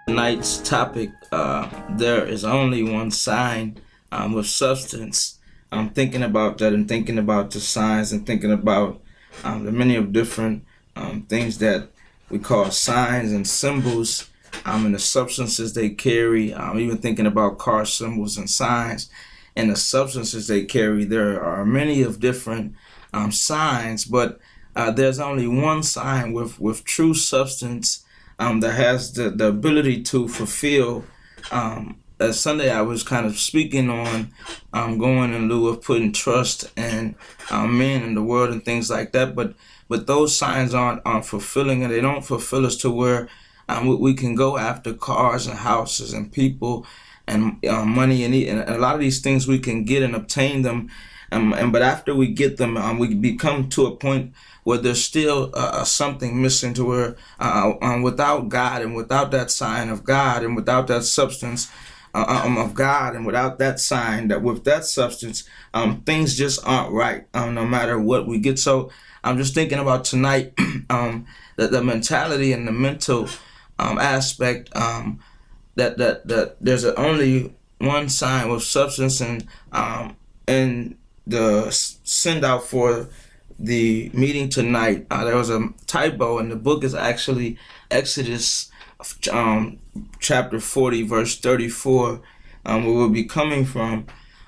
Tonight's topic, there is only one sign with substance. I'm thinking about that and thinking about the signs and thinking about the many of different things that we call signs and symbols and the substances they carry. Even thinking about car symbols and signs and the substances they carry. There are many of different signs, but there's only one sign with true substance that has the ability to fulfill. Sunday I was kind of speaking on going in lieu of putting trust in men in the world and things like that. But those signs aren't fulfilling, and they don't fulfill us to where we can go after cars and houses and people and money and a lot of these things we can get and obtain them. But after we get them, we become to a point where there's still something missing to where without God and without that sign of God and without that substance of God and without that sign, that with that substance, things just aren't right no matter what we get. So I'm just thinking about tonight that the mentality and the mental aspect, that there's only one sign with substance, and the send out for the meeting tonight. There was a typo, and the book is actually Exodus chapter 40, verse 34, where we'll be coming from.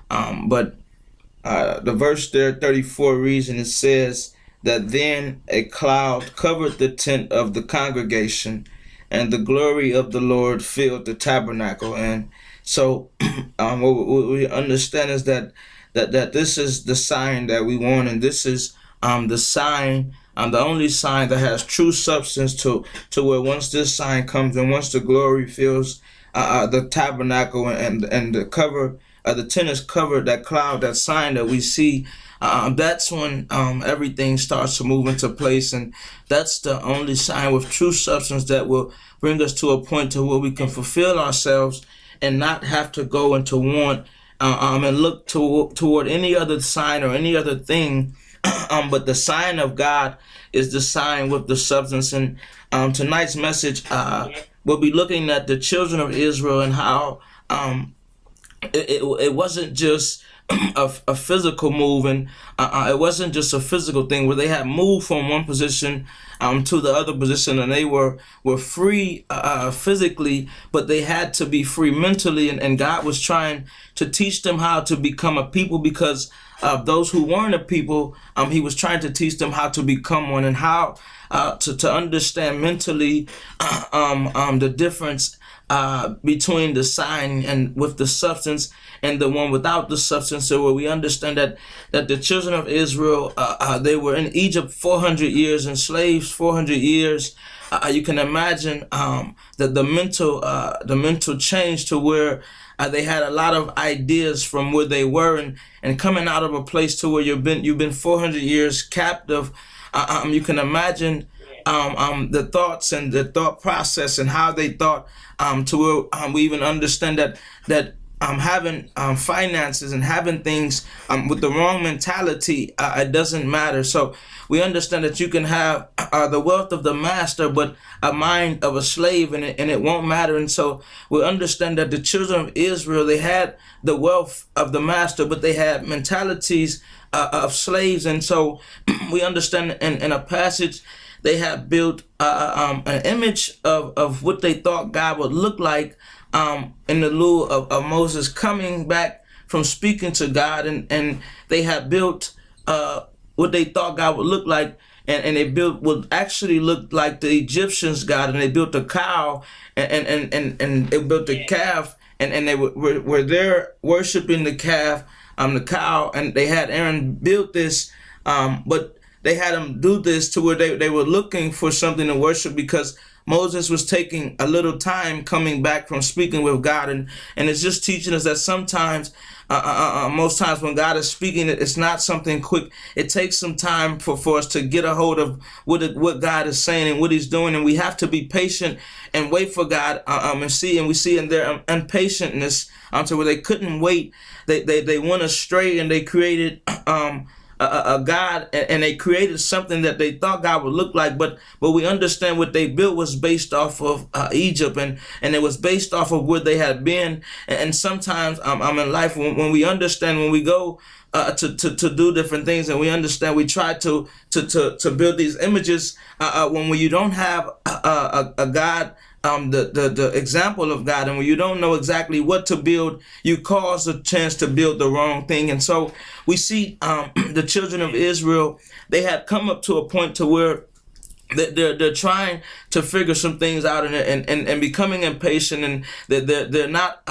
But the verse there, 34, reads, and it says that then a cloud covered the tent of the congregation, and the glory of the Lord filled the tabernacle. And so what we understand is that this is the sign that we want, and this is the sign, the only sign that has true substance to where once this sign comes and once the glory fills the tabernacle and the cover, the tent is covered, that cloud, that sign that we see, that's when everything starts to move into place, and that's the only sign with true substance that will bring us to a point to where we can fulfill ourselves and not have to go into want and look toward any other sign or any other thing. But the sign of God is the sign with the substance. And tonight's message, we'll be looking at the children of Israel and how it wasn't just a physical move, and it wasn't just a physical thing where they had moved from one position to the other position, and they were free physically, but they had to be free mentally, and God was trying to teach them how to become a people, because those who weren't a people, he was trying to teach them how to become one, and how to understand mentally the difference between the sign and with the substance and the one without the substance. So where we understand that the children of Israel, they were in Egypt 400 years, enslaved 400 years. You can imagine that the mental change to where they had a lot of ideas from where they were, and coming out of a place to where you've been 400 years captive. You can imagine the thoughts and the thought process and how they thought, to where we even understand that having finances and having things with the wrong mentality, it doesn't matter. So we understand that you can have the wealth of the master, but a mind of a slave, and it won't matter. And so we understand that the children of Israel, they had the wealth of the master, but they had mentalities of slaves. And so we understand in a passage, they had built an image of what they thought God would look like, in the lieu of Moses coming back from speaking to God, and they had built what they thought God would look like, and they built what actually looked like the Egyptians' God, and they built a cow, and they built a calf, and they were there worshiping the calf, the cow, and they had Aaron build this, but they had them do this to where they were looking for something to worship, because Moses was taking a little time coming back from speaking with God, and it's just teaching us that sometimes, most times when God is speaking, it's not something quick. It takes some time for us to get a hold of what God is saying and what He's doing, and we have to be patient and wait for God, and we see in their impatientness to where they couldn't wait. They went astray, and they created a God, and they created something that they thought God would look like, but we understand what they built was based off of Egypt, and it was based off of where they had been. And sometimes I'm in life, when we understand, when we go to do different things, and we understand, we try to build these images when you don't have a God, the example of God, and when you don't know exactly what to build, you cause a chance to build the wrong thing. And so we see the children of Israel, they had come up to a point to where they're trying to figure some things out, and becoming impatient, and they're not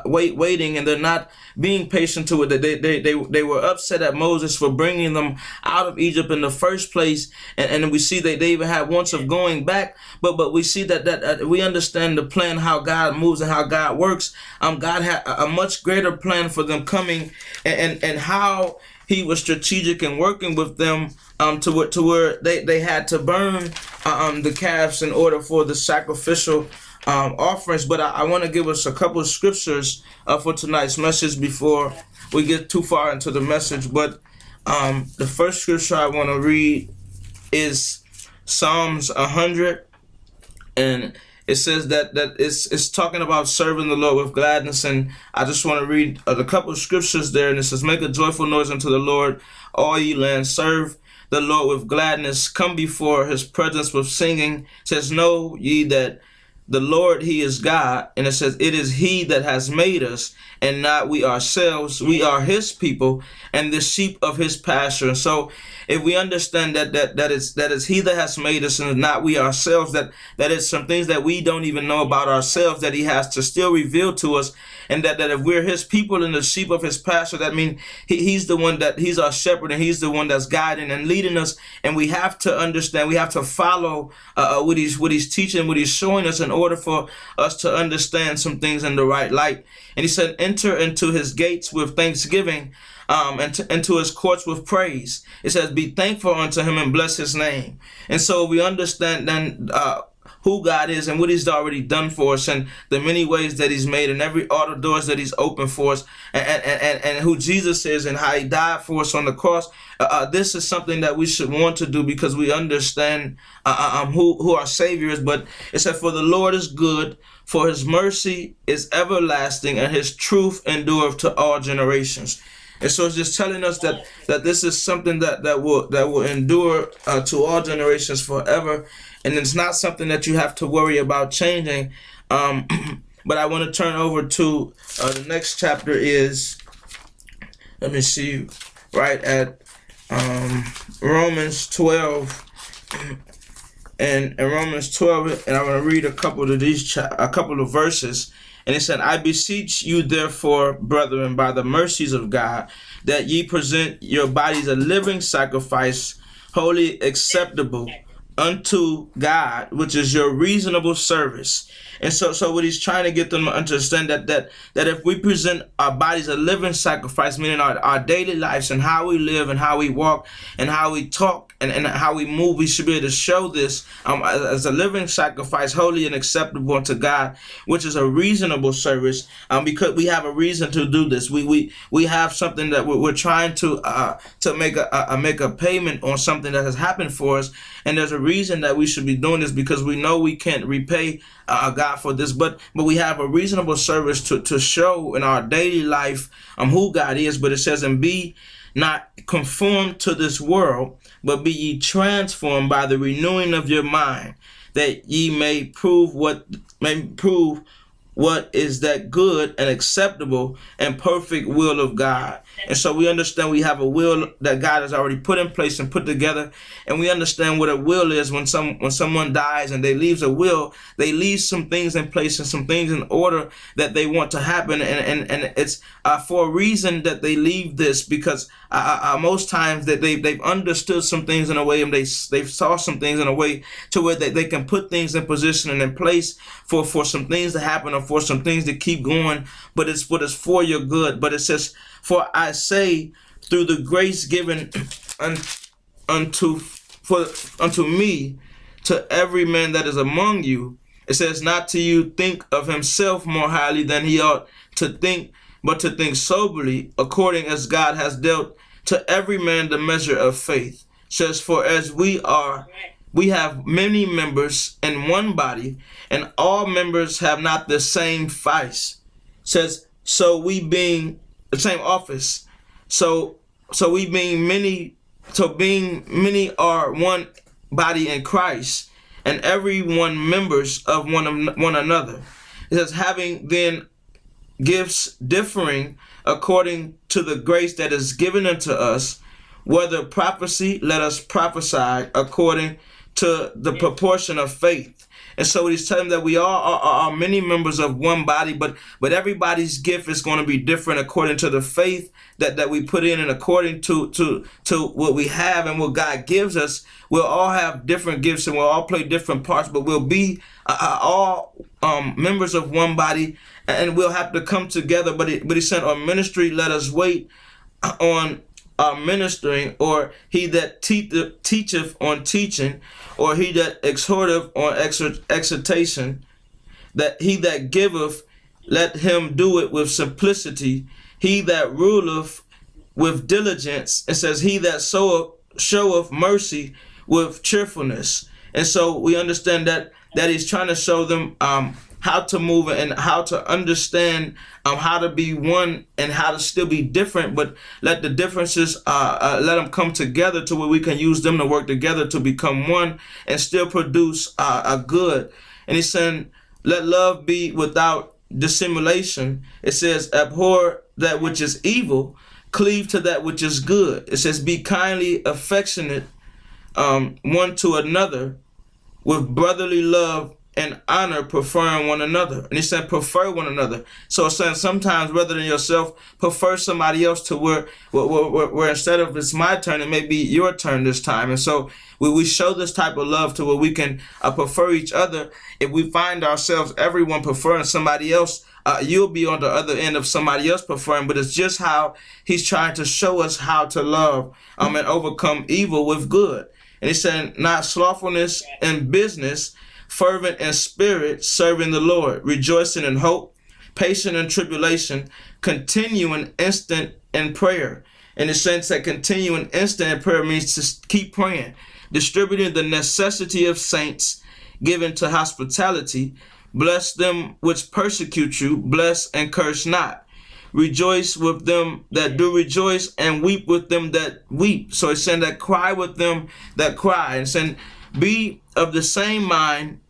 waiting, and they're not being patient to it. They were upset at Moses for bringing them out of Egypt in the first place, and we see that they even had wants of going back, but we see that we understand the plan, how God moves and how God works. God had a much greater plan for them coming, and how He was strategic in working with them to where they had to burn the calves in order for the sacrificial offerings. But I want to give us a couple of scriptures for tonight's message before we get too far into the message. But the first scripture I want to read is Psalms 100, and it says that it's talking about serving the Lord with gladness. And I just want to read a couple of scriptures there, and it says, "Make a joyful noise unto the Lord, all ye lands, serve the Lord with gladness, come before His presence with singing." It says, "Know ye that the Lord, He is God." And it says, "It is He that has made us, and not we ourselves. We are His people, and the sheep of His pasture." And so if we understand that is He that has made us, and not we ourselves, that is some things that we don't even know about ourselves that He has to still reveal to us, and that if we're His people and the sheep of His pasture, that means He's the one, that He's our shepherd, and He's the one that's guiding and leading us. And we have to understand, we have to follow what He's teaching, what He's showing us, in order for us to understand some things in the right light. And He said, "Enter into His gates with thanksgiving, and into His courts with praise." It says, "Be thankful unto Him and bless His name." And so we understand then who God is and what He's already done for us, and the many ways that He's made, and all the doors that He's opened for us, and who Jesus is, and how He died for us on the cross. This is something that we should want to do, because we understand who our Savior is. But it said, "For the Lord is good, for His mercy is everlasting, and His truth endureth to all generations." And so it's just telling us that this is something that will endure to all generations forever. And it's not something that you have to worry about changing. But I want to turn over to the next chapter is, let me see, right at Romans 12. And in Romans 12, and I'm going to read a couple of verses. And it said, "I beseech you therefore, brethren, by the mercies of God, that ye present your bodies a living sacrifice, wholly acceptable unto God, which is your reasonable service." And so what he's trying to get them to understand, that if we present our bodies a living sacrifice, meaning our daily lives and how we live and how we walk and how we talk and how we move, we should be able to show this as a living sacrifice, holy and acceptable unto God, which is a reasonable service, because we have a reason to do this. We have something that we're trying to make a payment on something that has happened for us, and there's a reason that we should be doing this, because we know we can't repay God for this, but we have a reasonable service to show in our daily life who God is. But it says, "And be not conformed to this world, but be ye transformed by the renewing of your mind, that ye may prove what is that good and acceptable and perfect will of God." And so we understand we have a will that God has already put in place and put together. And we understand what a will is. When someone dies and they leave a will, they leave some things in place and some things in order that they want to happen. And it's for a reason that they leave this, because most times that they've understood some things in a way, and they've saw some things in a way to where they can put things in position and in place for some things to happen, or for some things to keep going, but it's for your good. But it says, "For I say, through the grace given unto me, to every man that is among you," it says, "not to you think of himself more highly than he ought to think, but to think soberly, according as God has dealt to every man the measure of faith. It says, for as we have many members in one body, and all members have not the same vice. It says, so we being the same office. So we being many, so being many are one body in Christ, and every one members of one another. It says, having then gifts differing according to the grace that is given unto us, whether prophecy, let us prophesy according to the proportion of faith. And so he's telling that we all are many members of one body, but everybody's gift is going to be different according to the faith that we put in, and according to what we have and what God gives us. We'll all have different gifts and we'll all play different parts, but we'll be all members of one body, and we'll have to come together. But he said, on ministry, let us wait on ministering, or he that teacheth on teaching, or he that exhorteth on exhortation, that he that giveth, let him do it with simplicity, he that ruleth with diligence. It says, he that showeth mercy with cheerfulness. And so we understand that he's trying to show them how to move and how to understand how to be one and how to still be different, but let the differences let them come together to where we can use them to work together to become one and still produce a good. And he's saying, let love be without dissimulation. It says, abhor that which is evil, cleave to that which is good. It says, be kindly affectionate one to another with brotherly love and honor, preferring one another. And he said, prefer one another. So it's saying sometimes, rather than yourself, prefer somebody else to where instead of it's my turn, it may be your turn this time. And so we show this type of love to where we can prefer each other. If we find ourselves, everyone preferring somebody else, you'll be on the other end of somebody else preferring. But it's just how he's trying to show us how to love and overcome evil with good. And he's saying, not slothfulness in business, fervent in spirit, serving the Lord, rejoicing in hope, patient in tribulation, continuing instant in prayer. In the sense that continuing instant in prayer means to keep praying, distributing the necessity of saints, given to hospitality, bless them which persecute you, bless and curse not. Rejoice with them that do rejoice, and weep with them that weep. So it's saying that cry with them that cry. And saying, be of the same mind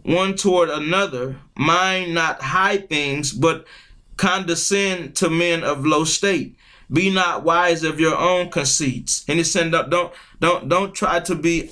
one toward another, mind not high things, but condescend to men of low state. Be not wise of your own conceits. And he's saying, don't try to be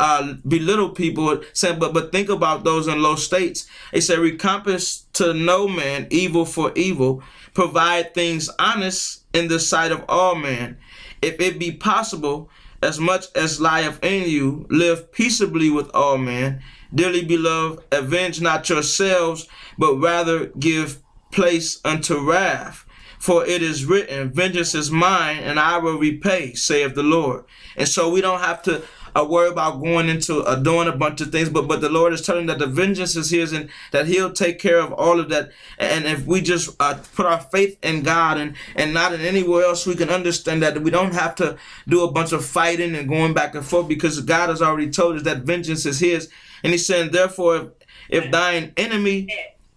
belittle people. Saying, but think about those in low states. He said, recompense to no man evil for evil. Provide things honest in the sight of all men. If it be possible, as much as lieth in you, live peaceably with all men. Dearly beloved, avenge not yourselves, but rather give place unto wrath. For it is written, vengeance is mine, and I will repay, saith the Lord. And so we don't have to worry about going into doing a bunch of things, but the Lord is telling that the vengeance is his and that he'll take care of all of that. And if we just put our faith in God and not in anywhere else, we can understand that we don't have to do a bunch of fighting and going back and forth, because God has already told us that vengeance is his. And he's saying, therefore, if thine enemy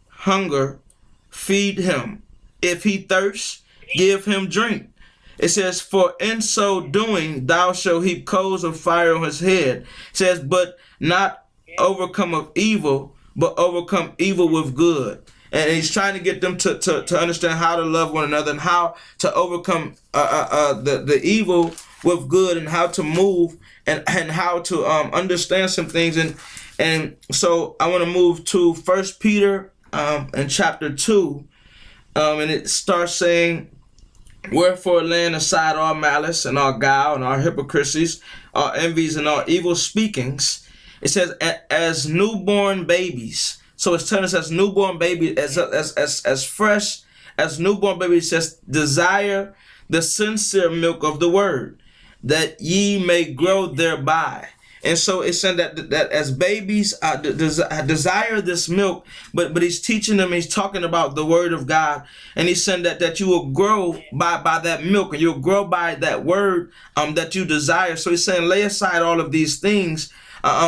hunger, feed him. If he thirst, give him drink. It says, for in so doing, thou shalt heap coals of fire on his head. It says, but not overcome of evil, but overcome evil with good. And he's trying to get them to understand how to love one another and how to overcome the evil with good, and how to move and how to understand some things. And so I want to move to 1 Peter in chapter 2. And it starts saying, wherefore laying aside all malice and all guile and all hypocrisies, all envies and all evil speakings, it says, as newborn babies. So it's telling us as newborn babies, as fresh as newborn babies, it says, desire the sincere milk of the word, that ye may grow thereby. And so it's saying that as babies desire this milk, but he's teaching them, he's talking about the word of God, and he's saying that you will grow by that milk, and you'll grow by that word that you desire. So he's saying lay aside all of these things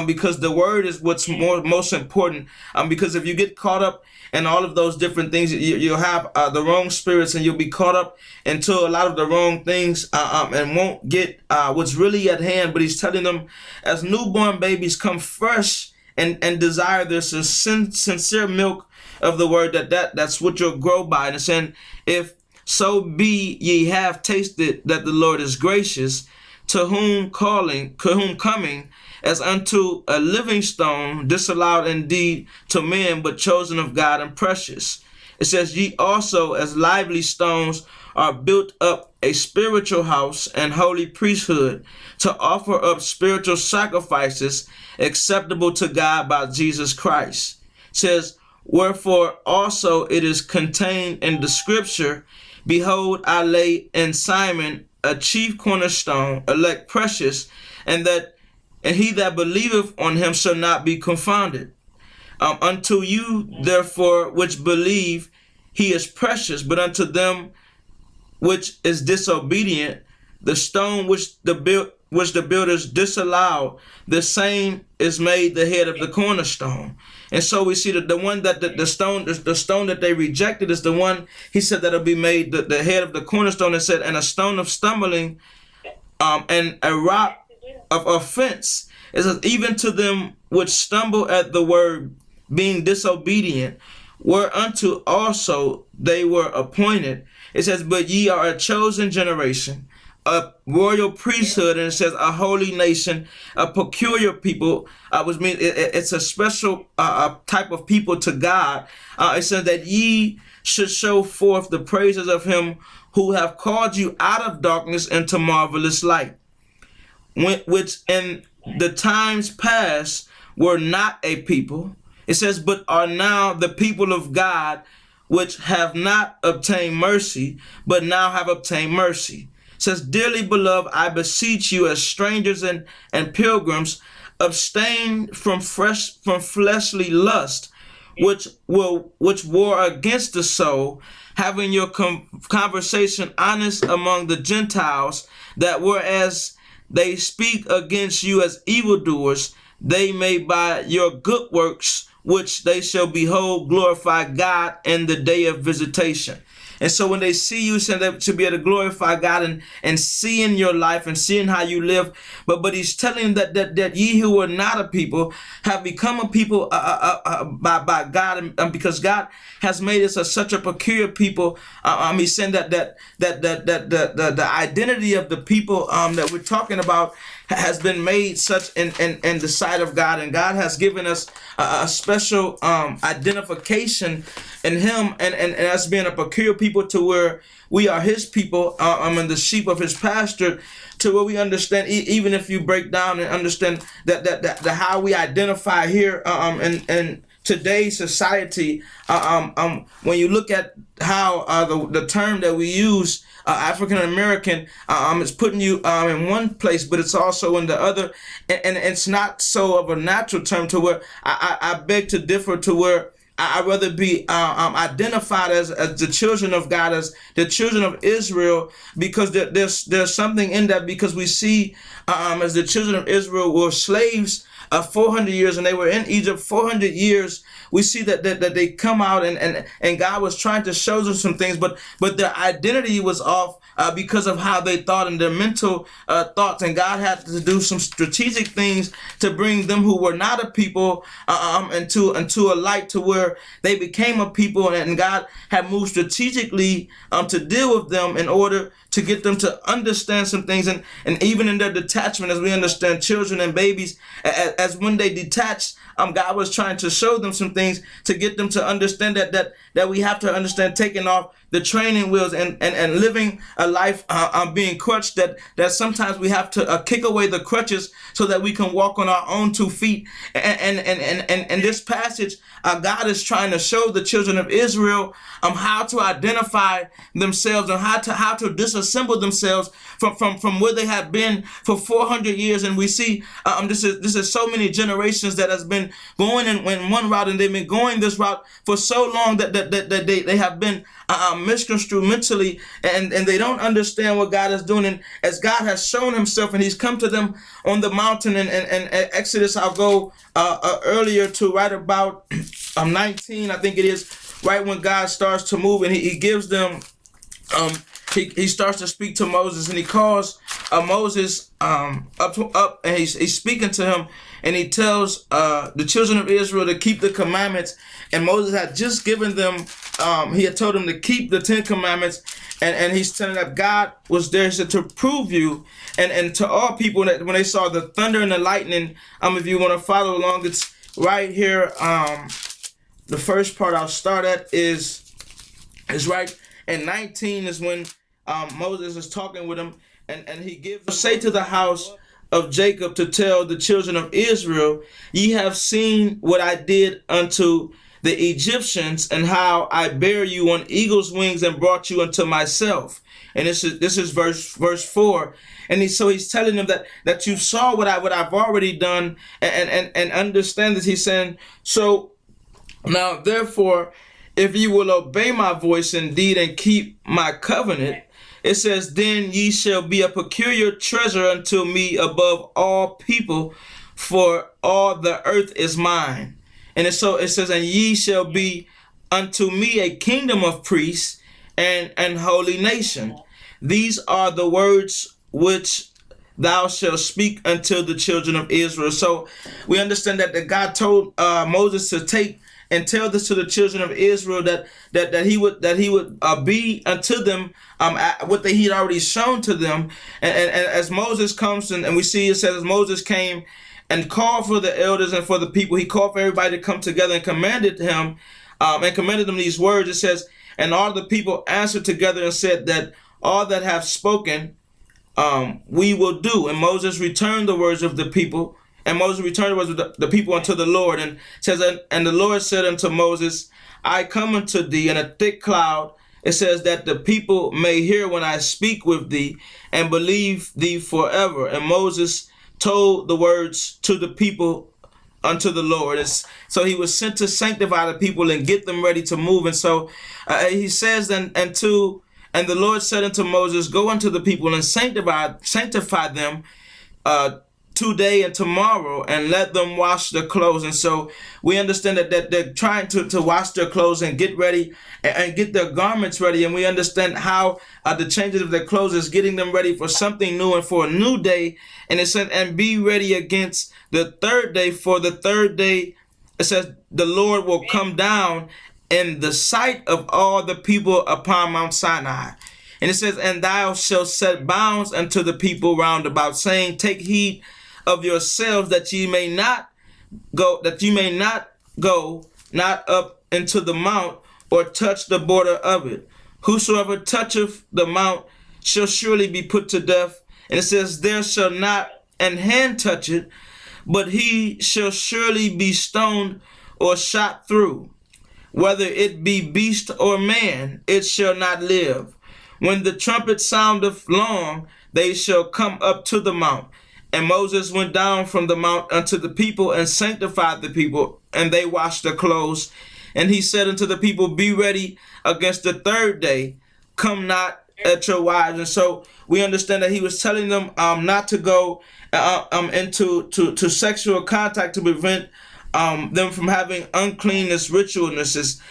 because the word is what's most important. Because if you get caught up in all of those different things, you'll have the wrong spirits, and you'll be caught up into a lot of the wrong things and won't get what's really at hand. But he's telling them, as newborn babies, come fresh and desire this sincere milk of the word, that's what you'll grow by. And it's saying, if so be ye have tasted that the Lord is gracious, to whom coming as unto a living stone, disallowed indeed to men, but chosen of God and precious. It says, ye also as lively stones are built up a spiritual house and holy priesthood, to offer up spiritual sacrifices acceptable to God by Jesus Christ. It says, wherefore also it is contained in the scripture, behold, I lay in Simon a chief cornerstone, elect precious, and he that believeth on him shall not be confounded. Unto you, therefore, which believe, he is precious, but unto them which is disobedient, the stone which the builders disallowed, the same is made the head of the cornerstone. And so we see that the one that the stone that they rejected is the one, he said, that'll be made the head of the cornerstone. And said, and a stone of stumbling, and a rock of offense. It says, even to them which stumble at the word, being disobedient, whereunto also they were appointed. It says, but ye are a chosen generation, a royal priesthood, and it says a holy nation, a peculiar people, which means it's a special type of people to God. It says that ye should show forth the praises of him who have called you out of darkness into marvelous light, which in the times past were not a people. It says, but are now the people of God, which have not obtained mercy, but now have obtained mercy. It says, dearly beloved, I beseech you as strangers and pilgrims, abstain from fleshly lust, which war against the soul, having your conversation honest among the Gentiles, that whereas they speak against you as evildoers, they may by your good works, which they shall behold, glorify God in the day of visitation. And so when they see you, saying that to be able to glorify God and seeing your life and seeing how you live, but he's telling them that ye who are not a people have become a people by God, and because God has made us such a peculiar people. He's saying that the identity of the people that we're talking about has been made such in the sight of God, and God has given us a special identification in him, and us being a peculiar people, to where we are his people, and the sheep of his pasture, to where we understand, even if you break down and understand that how we identify here in today's society, when you look at how the term that we use, African American, it's putting you in one place, but it's also in the other, and it's not so of a natural term, to where I beg to differ, to where I'd rather be identified as the children of God, as the children of Israel, because there's something in that, because we see as the children of Israel were slaves 400 years, and they were in Egypt 400 years. We see that they come out, and God was trying to show them some things, but their identity was off because of how they thought and their mental thoughts, and God had to do some strategic things to bring them who were not a people into a light, to where they became a people, and God had moved strategically to deal with them in order to get them to understand some things, and even in their detachment, as we understand children and babies, as when they detach, God was trying to show them some things to get them to understand that we have to understand taking off the training wheels and living a life being crutched, that sometimes we have to kick away the crutches so that we can walk on our own 2 feet. And this passage, God is trying to show the children of Israel how to identify themselves and how to disassemble themselves from where they have been for 400 years. And we see this is so many generations that has been going in one route, and they've been going this route for so long that they have been misconstrued mentally, and they don't understand what God is doing. And as God has shown himself, and he's come to them on the mountain, and Exodus, I'll go earlier to right about 19, I think it is, right when God starts to move, and he gives them he starts to speak to Moses, and he calls Moses up, and he's speaking to him, and he tells the children of Israel to keep the commandments. And Moses had just given them, he had told them to keep the 10 commandments, and he's telling that God was there, he said, to prove you, and to all people that when they saw the thunder and the lightning. If you want to follow along, it's right here. The first part I'll start at is right in 19 is when Moses is talking with him, and he gives, say to the house of Jacob to tell the children of Israel, ye have seen what I did unto the Egyptians, and how I bare you on eagle's wings and brought you unto myself. And this is verse 4. And he's telling them that you saw what I've already done, and understand this. He's saying, so now therefore, if you will obey my voice indeed and keep my covenant, it says, then ye shall be a peculiar treasure unto me above all people, for all the earth is mine. And so it says, and ye shall be unto me a kingdom of priests and holy nation. These are the words which thou shalt speak unto the children of Israel. So we understand that God told Moses to take and tell this to the children of Israel, that he would be unto them what he had already shown to them. And as Moses comes, and we see it says, as Moses came and called for the elders and for the people, he called for everybody to come together and commanded him and commanded them these words. It says, and all the people answered together and said that all that have spoken we will do. And Moses returned the words of the people. And Moses returned the words of the people unto the Lord, and says, and the Lord said unto Moses, I come unto thee in a thick cloud. It says that the people may hear when I speak with thee, and believe thee forever. And Moses told the words to the people unto the Lord. So he was sent to sanctify the people and get them ready to move. And so he says, and the Lord said unto Moses, go unto the people and sanctify them today and tomorrow, and let them wash their clothes. And so we understand that they're trying to wash their clothes and get ready and get their garments ready. And we understand how the changes of their clothes is getting them ready for something new and for a new day. And it said, and be ready against the third day, for the third day, it says, the Lord will come down in the sight of all the people upon Mount Sinai. And it says, and thou shalt set bounds unto the people round about, saying, take heed of yourselves that ye may not go not up into the mount, or touch the border of it. Whosoever toucheth the mount shall surely be put to death. And it says, there shall not an hand touch it, but he shall surely be stoned or shot through. Whether it be beast or man, it shall not live. When the trumpet soundeth long, they shall come up to the mount. And Moses went down from the mount unto the people, and sanctified the people, and they washed their clothes. And he said unto the people, be ready against the third day, come not at your wives. And so we understand that he was telling them not to go into sexual contact, to prevent them from having uncleanness ritualnesses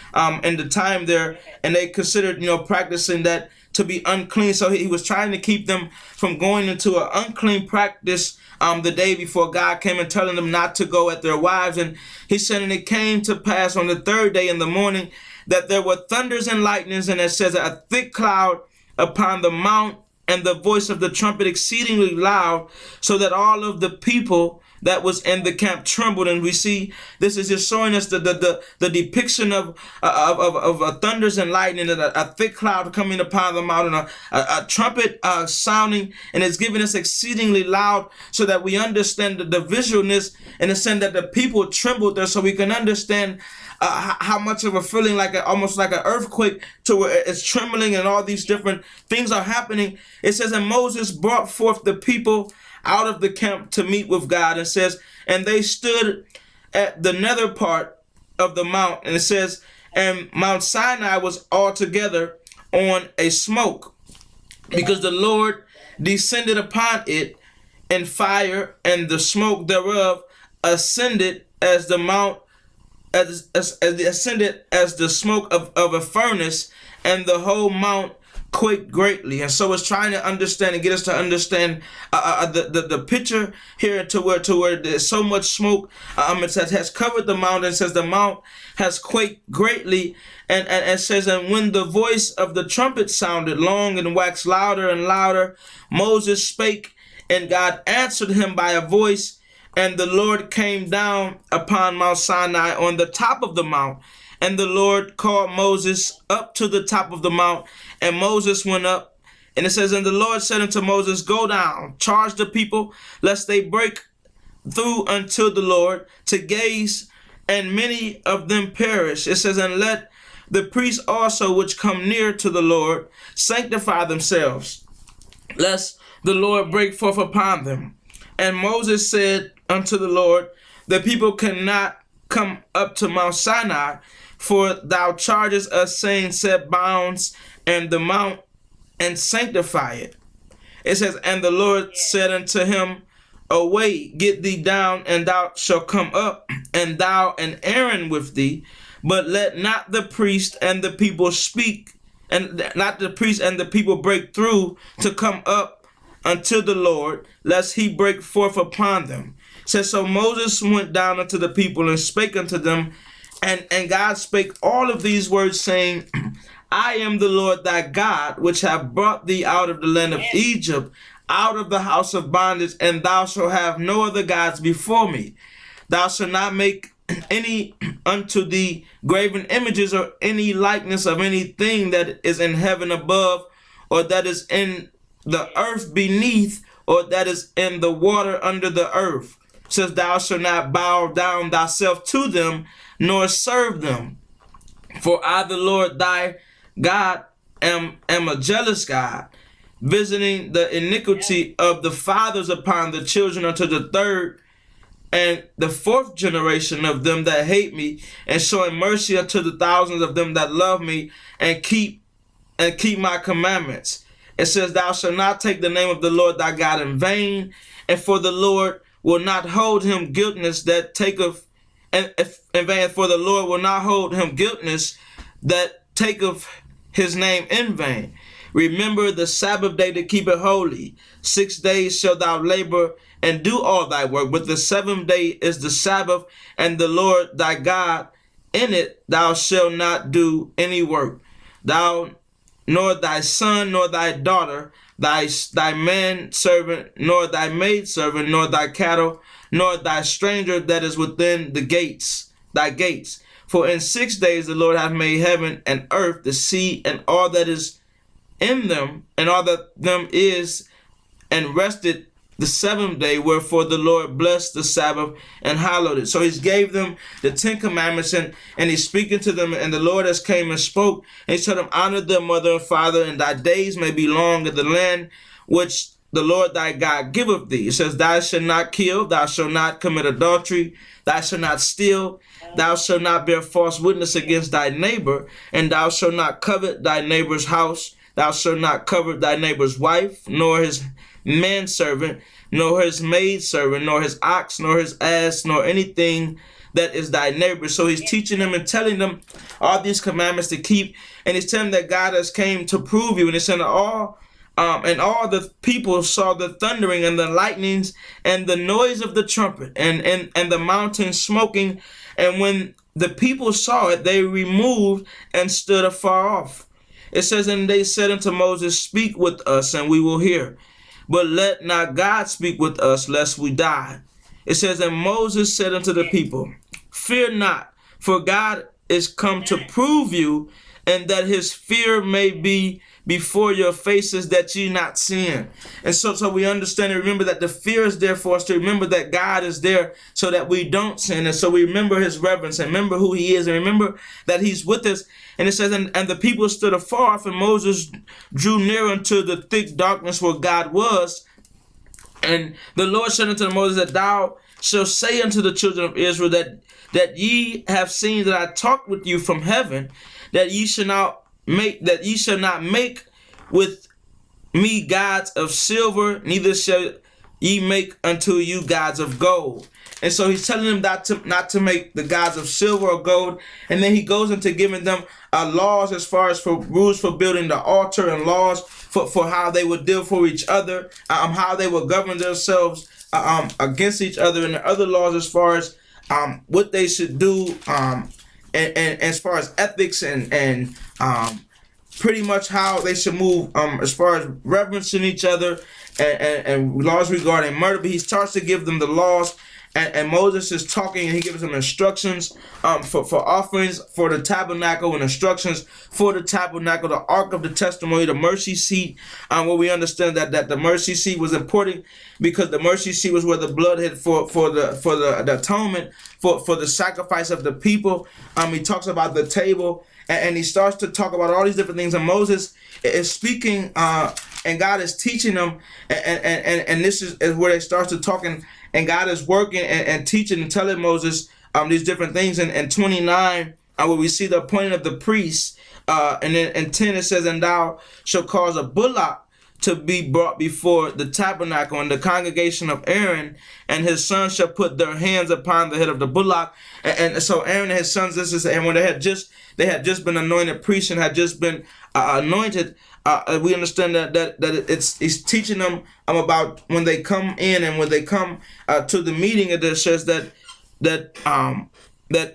in the time there, and they considered practicing that to be unclean. So he was trying to keep them from going into an unclean practice the day before God came and telling them not to go at their wives. And he said, and it came to pass on the third day in the morning that there were thunders and lightnings, and it says a thick cloud upon the mount, and the voice of the trumpet exceedingly loud, so that all of the people that was in the camp trembled. And we see this is just showing us the depiction of thunders and lightning, and a thick cloud coming upon the mountain, a trumpet sounding, and it's giving us exceedingly loud, so that we understand the visualness in the sense that the people trembled there, so we can understand how much of a feeling, like almost like an earthquake, to where it's trembling and all these different things are happening. It says, and Moses brought forth the people out of the camp to meet with God. It says, and they stood at the nether part of the mount, and it says, and Mount Sinai was altogether on a smoke, because the Lord descended upon it in fire, and the smoke thereof ascended as the mount, as ascended as the smoke of a furnace, and the whole mount quaked greatly. And so it's trying to understand and get us to understand the picture here, to where there's so much smoke. It says has covered the mountain. It says the mount has quaked greatly, and it says, and when the voice of the trumpet sounded long and waxed louder and louder, Moses spake, and God answered him by a voice, and the Lord came down upon Mount Sinai on the top of the mount. And the Lord called Moses up to the top of the mount, and Moses went up. And it says, and the Lord said unto Moses, go down, charge the people, lest they break through unto the Lord to gaze, and many of them perish. It says, and let the priests also which come near to the Lord sanctify themselves, lest the Lord break forth upon them. And Moses said unto the Lord, the people cannot come up to Mount Sinai, for thou chargest us, saying, set bounds and the mount, and sanctify it. It says, and the Lord said unto him, away, get thee down, and thou shalt come up, and thou and Aaron with thee, but let not the priest and the people speak, and not the priest and the people break through to come up unto the Lord, lest he break forth upon them. It says, so Moses went down unto the people and spake unto them, and God spake all of these words, saying, I am the Lord thy God, which have brought thee out of the land of Egypt, out of the house of bondage, and thou shalt have no other gods before me. Thou shalt not make any unto thee graven images, or any likeness of anything that is in heaven above, or that is in the earth beneath, or that is in the water under the earth. It says, thou shalt not bow down thyself to them, nor serve them. For I, the Lord thy God, am a jealous God, visiting the iniquity of the fathers upon the children unto the third and the fourth generation of them that hate me, and showing mercy unto the thousands of them that love me and keep my commandments. It says, thou shalt not take the name of the Lord thy God in vain, and for the Lord will not hold him guiltless that taketh in vain, for the Lord will not hold him guiltless that taketh his name in vain. Remember the Sabbath day to keep it holy. 6 days shalt thou labor and do all thy work, but the seventh day is the Sabbath, and the Lord thy God, in it thou shalt not do any work. Thou, nor thy son, nor thy daughter, thy man servant, nor thy maid servant, nor thy cattle, nor thy stranger that is within the gates, thy gates. For in 6 days the Lord hath made heaven and earth, the sea, and all that is in them, and all that them is, and rested the seventh day. Wherefore the Lord blessed the Sabbath and hallowed it. So he gave them the 10 commandments, and he's speaking to them, and the Lord has came and spoke, and he told them, honor their mother and father, and thy days may be long in the land which the Lord thy God giveth thee. It says, thou shalt not kill, thou shalt not commit adultery, thou shalt not steal, thou shalt not bear false witness against thy neighbor, and thou shalt not covet thy neighbor's house. Thou shalt not covet thy neighbor's wife, nor his manservant, nor his maidservant, nor his ox, nor his ass, nor anything that is thy neighbor. So he's teaching them and telling them all these commandments to keep, and he's telling them that God has came to prove you. And he said, all the people saw the thundering and the lightnings and the noise of the trumpet and the mountain smoking. And when the people saw it, they removed and stood afar off. It says, and they said unto Moses, speak with us, and we will hear. But let not God speak with us, lest we die. It says, and Moses said unto the people, fear not, for God is come to prove you, and that his fear may be before your faces, that ye not sin. And so we understand and remember that the fear is there for us to remember that God is there so that we don't sin. And so we remember his reverence and remember who he is and remember that he's with us. And it says, and the people stood afar off, and Moses drew near unto the thick darkness where God was. And the Lord said unto Moses, that thou shalt say unto the children of Israel that ye have seen that I talked with you from heaven, that ye shall not make with me gods of silver, neither shall ye make unto you gods of gold. And so he's telling them not to make the gods of silver or gold. And then he goes into giving them laws as far as for rules for building the altar, and laws for how they would deal for each other, how they would govern themselves against each other, and the other laws as far as what they should do, and as far as ethics and pretty much how they should move as far as reverencing each other, and laws regarding murder. But he starts to give them the laws, and Moses is talking, and he gives them instructions for offerings for the tabernacle, and instructions for the tabernacle, the ark of the testimony, the mercy seat, where we understand that the mercy seat was important because the mercy seat was where the blood had for the atonement, for the sacrifice of the people. He talks about the table, and he starts to talk about all these different things, and Moses is speaking, and God is teaching them, and this is where they start to talking, and God is working and teaching and telling Moses these different things. In 29, where we see the appointing of the priests, and then in 10 it says, and thou shalt cause a bullock to be brought before the tabernacle, and the congregation of Aaron and his sons shall put their hands upon the head of the bullock. And so Aaron and his sons, and when they had just been anointed priests and had just been anointed, we understand that he's teaching them about when they come in and when they come to the meeting. It says that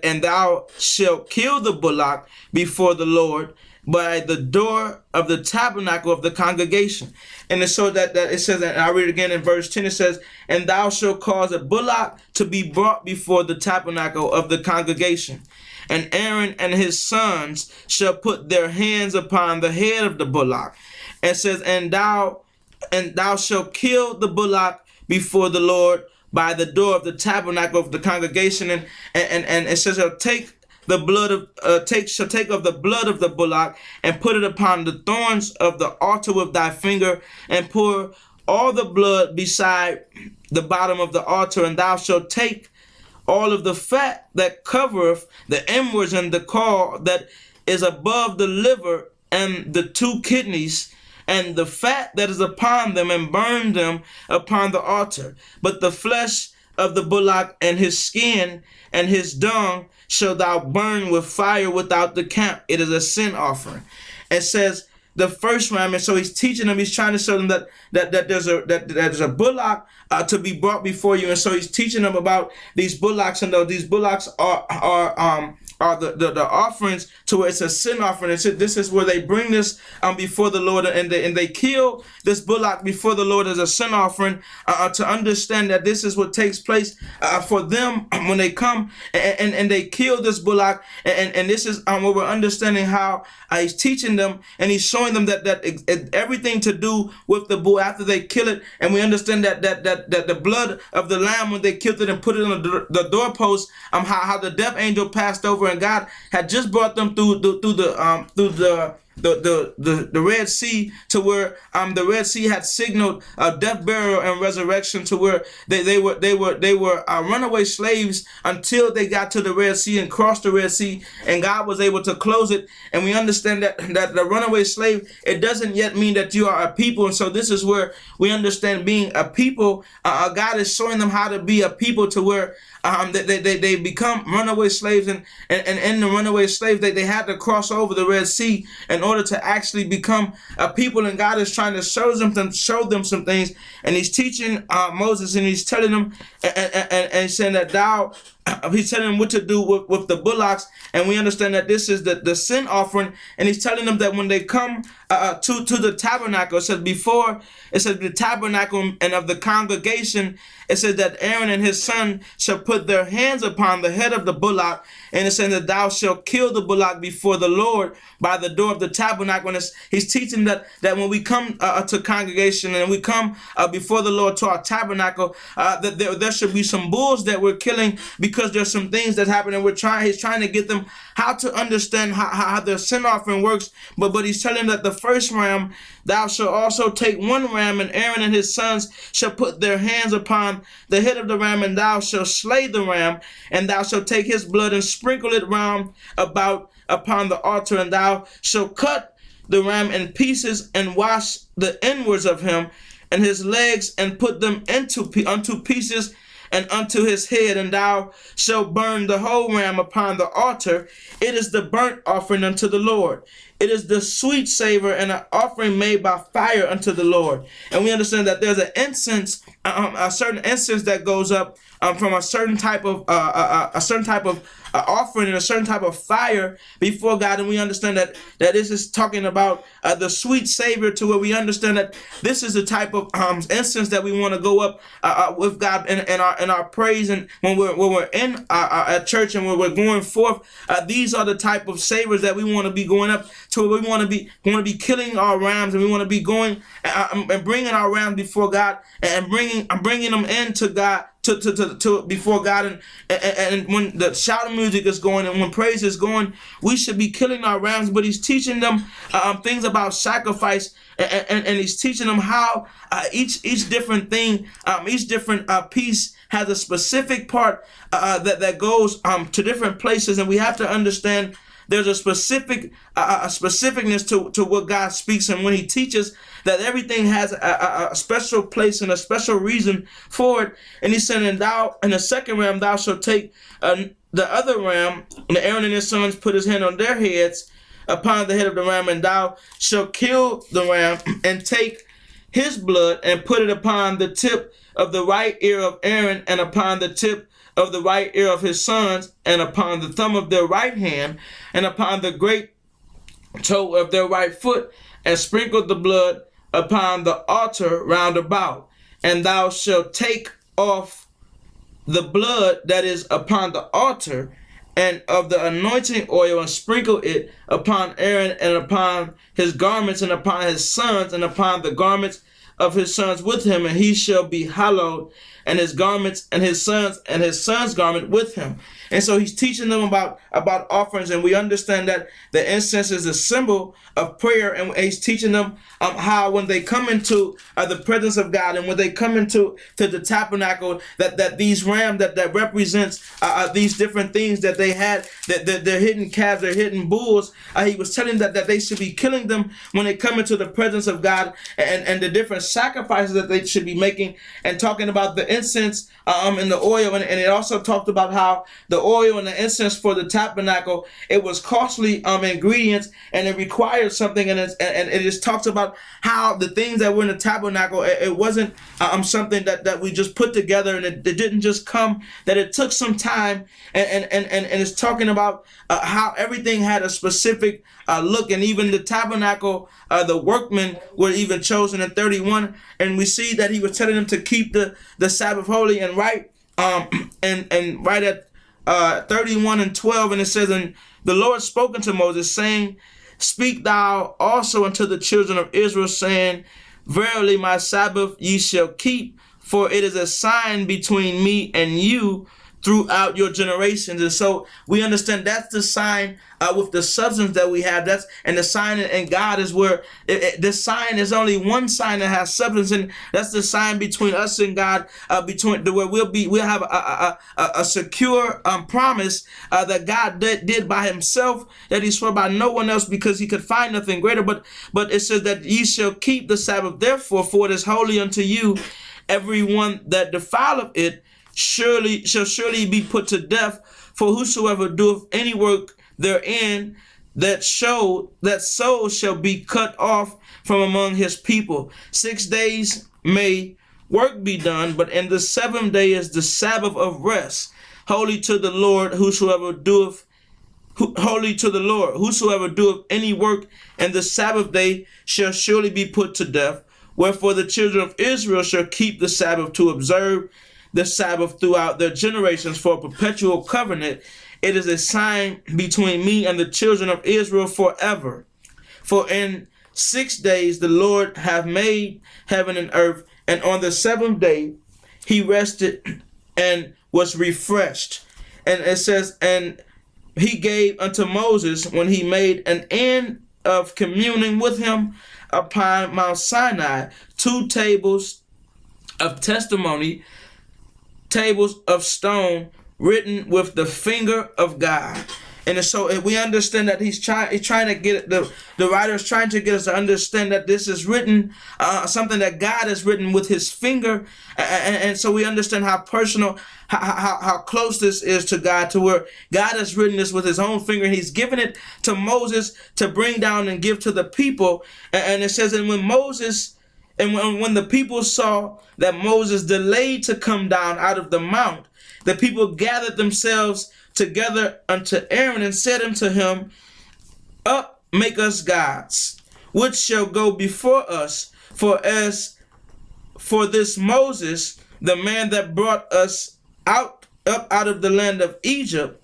and thou shalt kill the bullock before the Lord by the door of the tabernacle of the congregation. And it's so that it says, and I read again in verse 10, it says, and thou shalt cause a bullock to be brought before the tabernacle of the congregation. And Aaron and his sons shall put their hands upon the head of the bullock. And it says, and thou shalt kill the bullock before the Lord by the door of the tabernacle of the congregation. And it says, shall take of the blood of the bullock and put it upon the thorns of the altar with thy finger, and pour all the blood beside the bottom of the altar. And thou shalt take all of the fat that covereth the inwards and the caul that is above the liver and the two kidneys, and the fat that is upon them, and burn them upon the altar. But the flesh of the bullock and his skin and his dung shall thou burn with fire without the camp. It is a sin offering. It says the first ram, and so he's teaching them. He's trying to show them that there's a bullock to be brought before you, and so he's teaching them about these bullocks, and these bullocks are the offerings, to where it's a sin offering. And this is where they bring this before the Lord, and they kill this bullock before the Lord as a sin offering, to understand that this is what takes place for them when they come and they kill this bullock. And this is where we're understanding how he's teaching them, and he's showing them that everything to do with the bull after they kill it. And we understand that the blood of the lamb, when they killed it and put it on the doorpost, how the death angel passed over, and God had just brought them through the Red Sea, to where the Red Sea had signaled death, burial, and resurrection, to where they were runaway slaves until they got to the Red Sea and crossed the Red Sea, and God was able to close it. And we understand that the runaway slave, it doesn't yet mean that you are a people. And so this is where we understand being a people. God is showing them how to be a people, to where they become runaway slaves, and in the runaway slaves, they had to cross over the Red Sea in order to actually become a people. And God is trying to show them some things, and he's teaching Moses, and he's telling them and saying that thou he's telling them what to do with the bullocks, and we understand that this is the sin offering, and he's telling them that when they come to the tabernacle, it says before, it says the tabernacle and of the congregation, it says that Aaron and his son shall put their hands upon the head of the bullock, and it says that thou shalt kill the bullock before the Lord by the door of the tabernacle. And he's teaching that when we come to congregation and we come before the Lord to our tabernacle, that there should be some bulls that we're killing, because there's some things that happen, and he's trying to get them how to understand how their sin offering works. But he's telling them that the first ram, thou shalt also take one ram, and Aaron and his sons shall put their hands upon the head of the ram, and thou shalt slay the ram, and thou shalt take his blood and sprinkle it round about upon the altar, and thou shalt cut the ram in pieces, and wash the inwards of him and his legs, and put them unto pieces and unto his head, and thou shalt burn the whole ram upon the altar. It is the burnt offering unto the Lord. It is the sweet savor and an offering made by fire unto the Lord. And we understand that there's an incense, a certain incense that goes up from a certain type of offering and a certain type of fire before God. And we understand that this is talking about the sweet savor, to where we understand that this is the type of incense that we want to go up with God in our praise, and when we're in our church and when we're going forth. These are the type of savors that we want to be going up to. We want to be killing our rams, and we want to be going and bringing our rams before God, and bringing them into God. To before God, and when the shouting music is going and when praise is going, we should be killing our rams. But he's teaching them things about sacrifice, and he's teaching them how each different thing, each different piece has a specific part that goes to different places, and we have to understand there's a specific specificness to what God speaks, and when he teaches that everything has a special place and a special reason for it. And he said, and thou in the second ram thou shalt take the other ram, and Aaron and his sons put his hand on their heads upon the head of the ram, and thou shalt kill the ram, and take his blood and put it upon the tip of the right ear of Aaron, and upon the tip of the right ear of his sons, and upon the thumb of their right hand, and upon the great toe of their right foot, and sprinkle the blood upon the altar round about. And thou shalt take off the blood that is upon the altar, and of the anointing oil, and sprinkle it upon Aaron, and upon his garments, and upon his sons, and upon the garments of his sons with him, and he shall be hallowed, and his garments, and his sons' garment with him. And so he's teaching them about offerings, and we understand that the incense is a symbol of prayer, and he's teaching them how when they come into the presence of God, and when they come into the tabernacle, that these rams that represents these different things that they had, that they're hidden calves, they're hidden bulls. He was telling that they should be killing them when they come into the presence of God, and the different sacrifices that they should be making, and talking about the incense and the oil, and it also talked about how the oil and the incense for the tabernacle, it was costly ingredients, and it required something, and it just talks about how the things that were in the tabernacle, it wasn't something that we just put together, and it didn't just come, that it took some time, and it's talking about how everything had a specific look, and even the tabernacle, the workmen were even chosen in 31, and we see that he was telling them to keep the Sabbath holy, and right at 31 and 12, and it says, and the Lord spoke unto Moses, saying, speak thou also unto the children of Israel, saying, verily my Sabbath ye shall keep, for it is a sign between me and you throughout your generations. And so we understand that's the sign with the substance that we have. And the sign in God is where this sign is only one sign that has substance, and that's the sign between us and God, where we'll have a secure promise that God did by himself, that he swore by no one else, because he could find nothing greater. But it says that ye shall keep the Sabbath, therefore, for it is holy unto you. Everyone that defileth it shall surely be put to death. For whosoever doeth any work therein, that soul shall be cut off from among his people. 6 days may work be done, but in the seventh day is the Sabbath of rest, holy to the Lord, holy to the Lord, whosoever doeth any work in the Sabbath day shall surely be put to death. Wherefore the children of Israel shall keep the Sabbath to observe the Sabbath throughout their generations for a perpetual covenant. It is a sign between me and the children of Israel forever. For in 6 days the Lord hath made heaven and earth, and on the seventh day he rested and was refreshed. And it says, and he gave unto Moses, when he made an end of communing with him upon Mount Sinai, 2 tables of testimony, tables of stone, written with the finger of God. And so we understand that he's trying to get the writer is trying to get us to understand that this is written, something that God has written with his finger, and so we understand how personal, how close this is to God, to where God has written this with his own finger. He's given it to Moses to bring down and give to the people, and it says, and when the people saw that Moses delayed to come down out of the mount, the people gathered themselves together unto Aaron and said unto him, up, make us gods, which shall go before us. For as for this Moses, the man that brought us up out of the land of Egypt.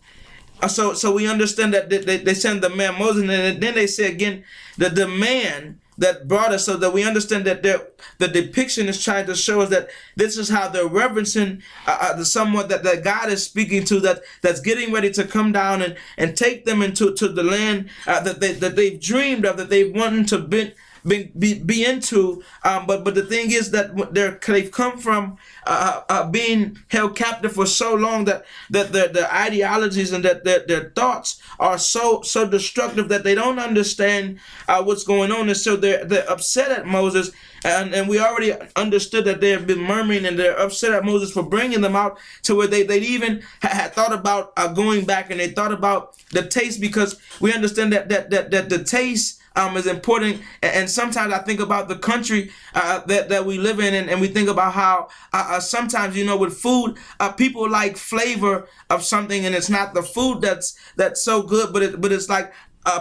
So we understand that they send the man Moses, and then they say again that the man that brought us, so that we understand that the depiction is trying to show us that this is how they're reverencing the someone that God is speaking to, that's getting ready to come down and take them into the land that they've dreamed of, that they've wanted to be into, but the thing is that they've come from being held captive for so long that their ideologies and that their thoughts are so destructive that they don't understand what's going on, and so they're upset at Moses. And we already understood that they have been murmuring, and they're upset at Moses for bringing them out, to where they even had thought about going back, and they thought about the taste, because we understand that the taste is important. And sometimes I think about the country that we live in, and we think about how sometimes, with food, people like flavor of something, and it's not the food that's so good, but it's like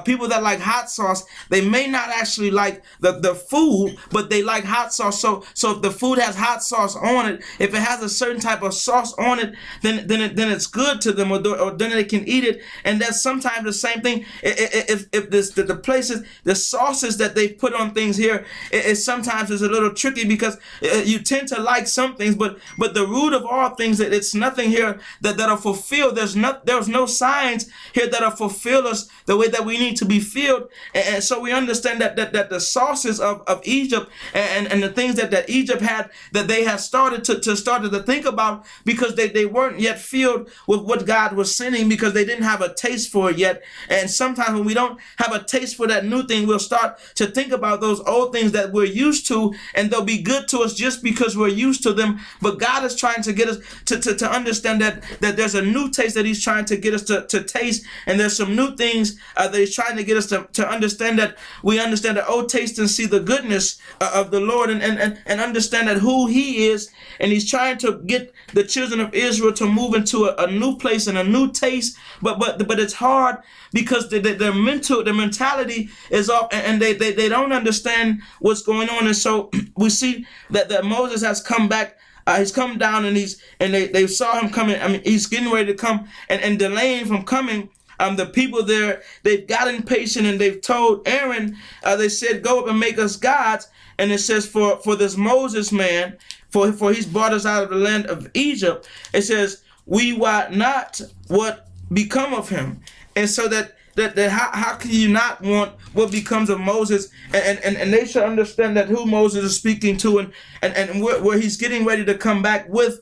people that like hot sauce, they may not actually like the food, but they like hot sauce. So if the food has hot sauce on it, if it has a certain type of sauce on it, then it's good to them, or then they can eat it. And that's sometimes the same thing. If the places, the sauces that they put on things here, it sometimes is a little tricky, because you tend to like some things, but the root of all things, that it's nothing here that'll fulfill. There's no signs here that'll fulfill us the way that we need to be filled. And so we understand that the sauces of Egypt and the things that Egypt had, that they had started to think about, because they weren't yet filled with what God was sending, because they didn't have a taste for it yet. And sometimes when we don't have a taste for that new thing, we'll start to think about those old things that we're used to, and they'll be good to us just because we're used to them. But God is trying to get us to understand that there's a new taste that he's trying to get us to taste, and there's some new things that he's trying to get us to understand, that we understand that, oh, taste and see the goodness of the Lord, and understand that who he is. And he's trying to get the children of Israel to move into a new place and a new taste, but it's hard, because their mentality is off, and they don't understand what's going on. And so we see that Moses has come back. He's come down, and they saw him coming. I mean, he's getting ready to come, and delaying from coming. The people there, they've gotten impatient, and they've told Aaron, they said, go up and make us gods. And it says, for this Moses man, for he's brought us out of the land of Egypt, it says, we wot not what become of him. And so that how can you not want what becomes of Moses? And they should understand that who Moses is speaking to, and where he's getting ready to come back with,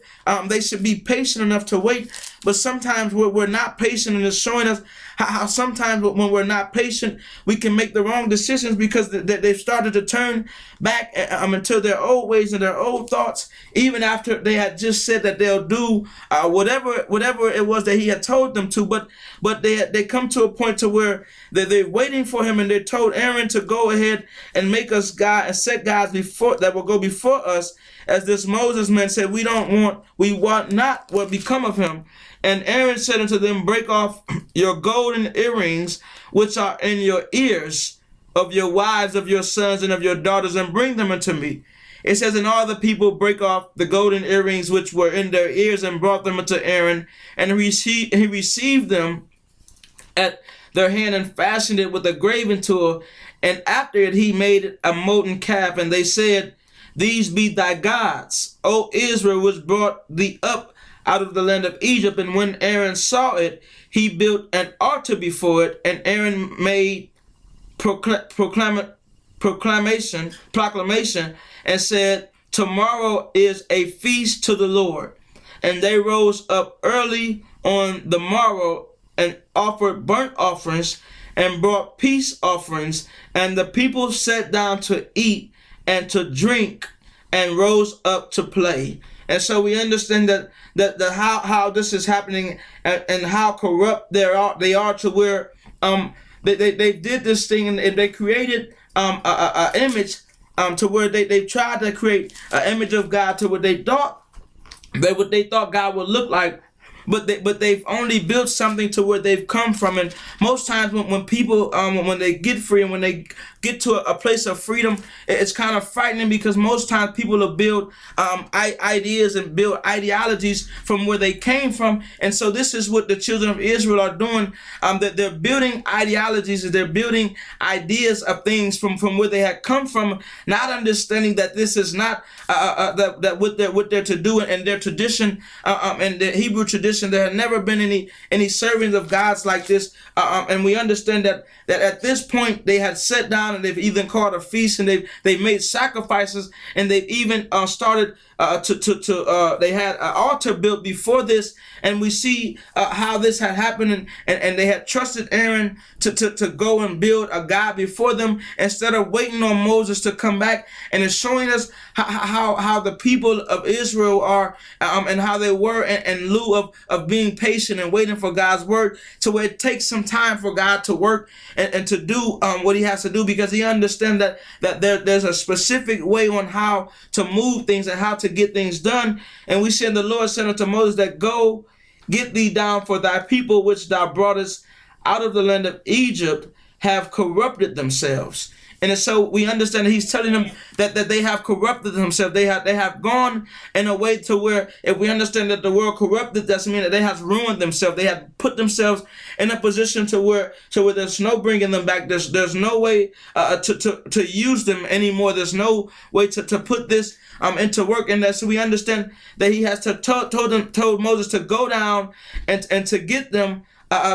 they should be patient enough to wait. But sometimes we're not patient, and it's showing us how sometimes when we're not patient, we can make the wrong decisions, because they've started to turn back into their old ways and their old thoughts, even after they had just said that they'll do whatever it was that he had told them to. But they come to a point to where they're waiting for him, and they told Aaron to go ahead and make us God and set gods before that will go before us. As this Moses man said, we want not what become of him. And Aaron said unto them, break off your golden earrings, which are in your ears, of your wives, of your sons, and of your daughters, and bring them unto me. It says, and all the people break off the golden earrings which were in their ears, and brought them unto Aaron, and he received them at their hand, and fashioned it with a graving tool. And after it he made a molten calf, and they said, these be thy gods, O Israel, which brought thee up out of the land of Egypt. And when Aaron saw it, he built an altar before it, and Aaron made proclamation, and said, tomorrow is a feast to the Lord. And they rose up early on the morrow and offered burnt offerings and brought peace offerings. And the people sat down to eat and to drink and rose up to play. And so we understand that how this is happening, and how corrupt they are to where they did this thing, and they created a image to where they tried to create an image of God to what they thought God would look like. But they've only built something to where they've come from. And most times when people when they get free, and when they get to a place of freedom, it's kind of frightening, because most times people will build ideas and build ideologies from where they came from. And so this is what the children of Israel are doing, that they're building ideologies, and they're building ideas of things from where they had come from, not understanding that this is not that what they're to do in their tradition, and the Hebrew tradition. There had never been any servings of gods like this, and we understand that at this point they had sat down, and they've even called a feast, and they've made sacrifices, and they've even started they had an altar built before this. And we see how this had happened, and they had trusted Aaron to go and build a God before them, instead of waiting on Moses to come back. And it's showing us how the people of Israel are, and how they were in lieu of being patient and waiting for God's word, to where it takes some time for God to work and to do what he has to do, because he understands that there's a specific way on how to move things and how to get things done. And we see the Lord said unto Moses that, go, get thee down, for thy people which thou broughtest out of the land of Egypt have corrupted themselves. And so we understand that he's telling them that they have corrupted themselves. They have gone in a way to where, if we understand that the word corrupted doesn't mean that they have ruined themselves. They have put themselves in a position to where there's no bringing them back. There's no way to use them anymore. There's no way to put this into work. And so we understand that he has told Moses to go down and to get them,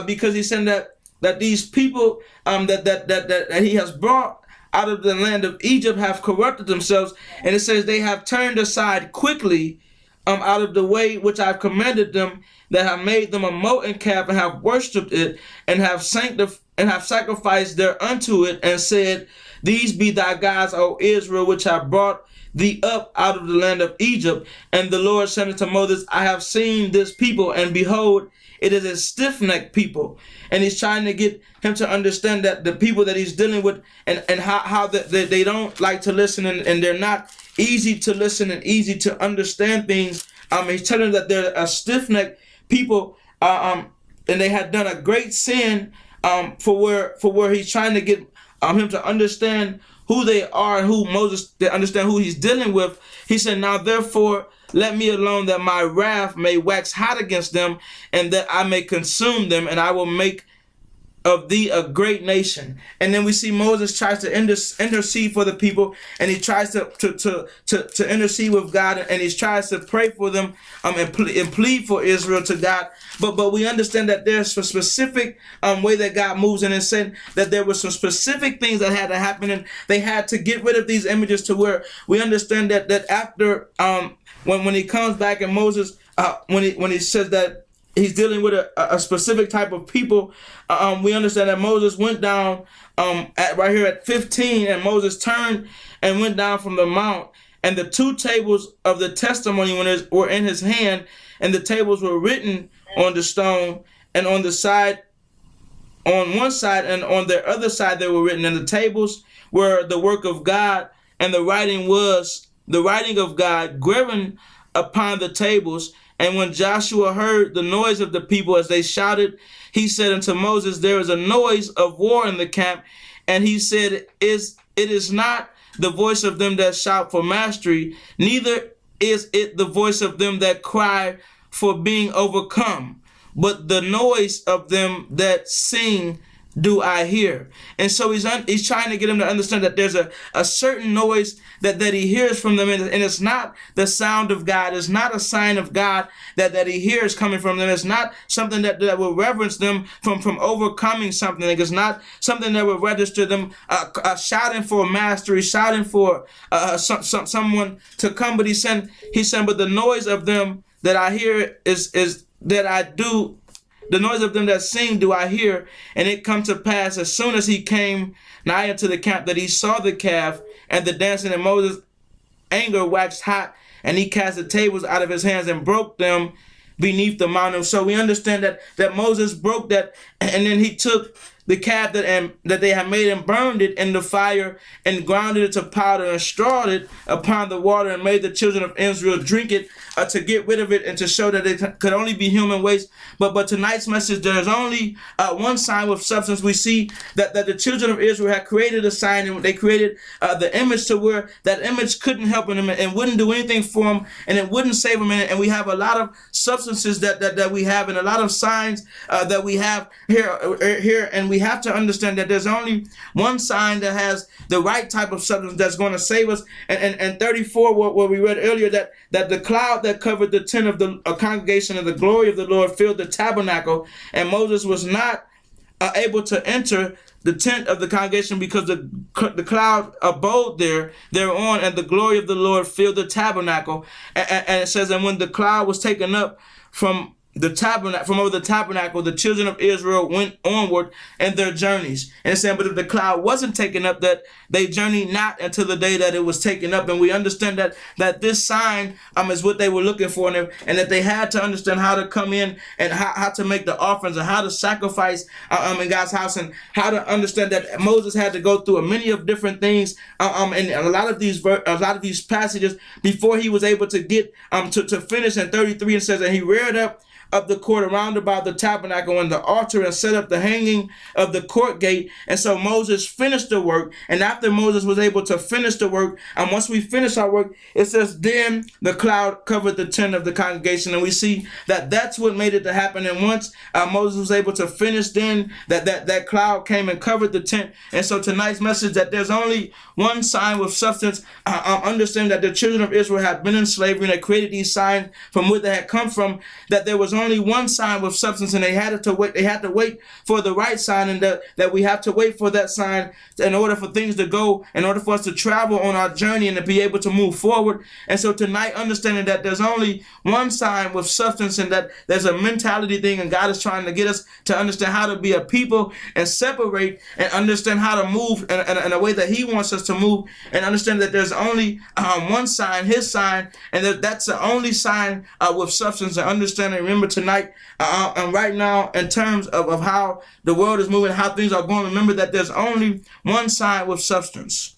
because he said that these people that he has brought out of the land of Egypt have corrupted themselves. And it says they have turned aside quickly out of the way which I've commanded them, that have made them a molten calf, and have worshipped it, and have sacrificed thereunto it, and said, these be thy gods, O Israel, which have brought thee up out of the land of Egypt. And the Lord said unto Moses, I have seen this people, and behold, it is a stiff-necked people. And he's trying to get him to understand that the people that he's dealing with, and how they don't like to listen, and they're not easy to listen and easy to understand things. He's telling them that they're a stiff-necked people, and they had done a great sin, for where he's trying to get him to understand who they are, and who Moses, to understand who he's dealing with. He said, now therefore let me alone, that my wrath may wax hot against them, and that I may consume them, and I will make of thee a great nation. And then we see Moses tries to intercede for the people, and he tries to intercede with God, and he tries to pray for them, and plead for Israel to God. But we understand that there's a specific way that God moves in, and said that there were some specific things that had to happen, and they had to get rid of these images, to where we understand that after when he comes back, and Moses when he says that he's dealing with a specific type of people, we understand that Moses went down right here at 15, and Moses turned and went down from the mount, and the two tables of the testimony were in his hand, and the tables were written on the stone, and on one side and on the other side they were written. And the tables were the work of God, and the writing was the writing of God graven upon the tables. And when Joshua heard the noise of the people as they shouted, he said unto Moses, there is a noise of war in the camp. And he said, it is not the voice of them that shout for mastery, neither is it the voice of them that cry for being overcome, but the noise of them that sing do I hear. And so he's trying to get him to understand that there's a certain noise that he hears from them, and it's not the sound of God. It's not a sign of God that he hears coming from them. It's not something that will reverence them from overcoming something. It's not something that will register them shouting for mastery, shouting for someone to come. But he said, but the noise of them that I hear is that I do. The noise of them that sing do I hear. And it come to pass, as soon as he came nigh unto the camp, that he saw the calf and the dancing, and Moses' anger waxed hot, and he cast the tables out of his hands and broke them beneath the mountain. So we understand that Moses broke that, and then he took the calf that they had made and burned it in the fire and ground it to powder and strawed it upon the water and made the children of Israel drink it to get rid of it and to show that it could only be human waste. But tonight's message, there's only one sign with substance. We see that the children of Israel had created a sign, and they created the image to where that image couldn't help them and wouldn't do anything for them, and it wouldn't save them. And we have a lot of substances that we have, and a lot of signs that we have here, and we have to understand that there's only one sign that has the right type of substance that's going to save us. And 34, what we read earlier, that the cloud that covered the tent of the congregation and the glory of the Lord filled the tabernacle, and Moses was not able to enter the tent of the congregation because the cloud abode thereon, and the glory of the Lord filled the tabernacle. And it says, and when the cloud was taken up from over the tabernacle, the children of Israel went onward in their journeys. And it's saying, but if the cloud wasn't taken up, that they journeyed not until the day that it was taken up. And we understand that this sign is what they were looking for, and that they had to understand how to come in and how to make the offerings and how to sacrifice in God's house, and how to understand that Moses had to go through many of different things and a lot of these passages before he was able to get to finish in 33. It says, and he reared up of the court around about the tabernacle and the altar, and set up the hanging of the court gate. And so Moses finished the work. And after Moses was able to finish the work, and once we finish our work, it says, then the cloud covered the tent of the congregation. And we see that that's what made it to happen. And once Moses was able to finish, then that cloud came and covered the tent. And so tonight's message, that there's only one sign with substance. Understand that the children of Israel had been in slavery, and they created these signs from where they had come from, that there was only one sign with substance, and they had to wait for the right sign, and that we have to wait for that sign in order for things to go, in order for us to travel on our journey and to be able to move forward. And so tonight, understanding that there's only one sign with substance, and that there's a mentality thing, and God is trying to get us to understand how to be a people and separate and understand how to move in a way that he wants us to move, and understand that there's only one sign, his sign, and that's the only sign with substance. And understand and remember tonight and right now, in terms of how the world is moving, how things are going, remember that there's only one sign with substance.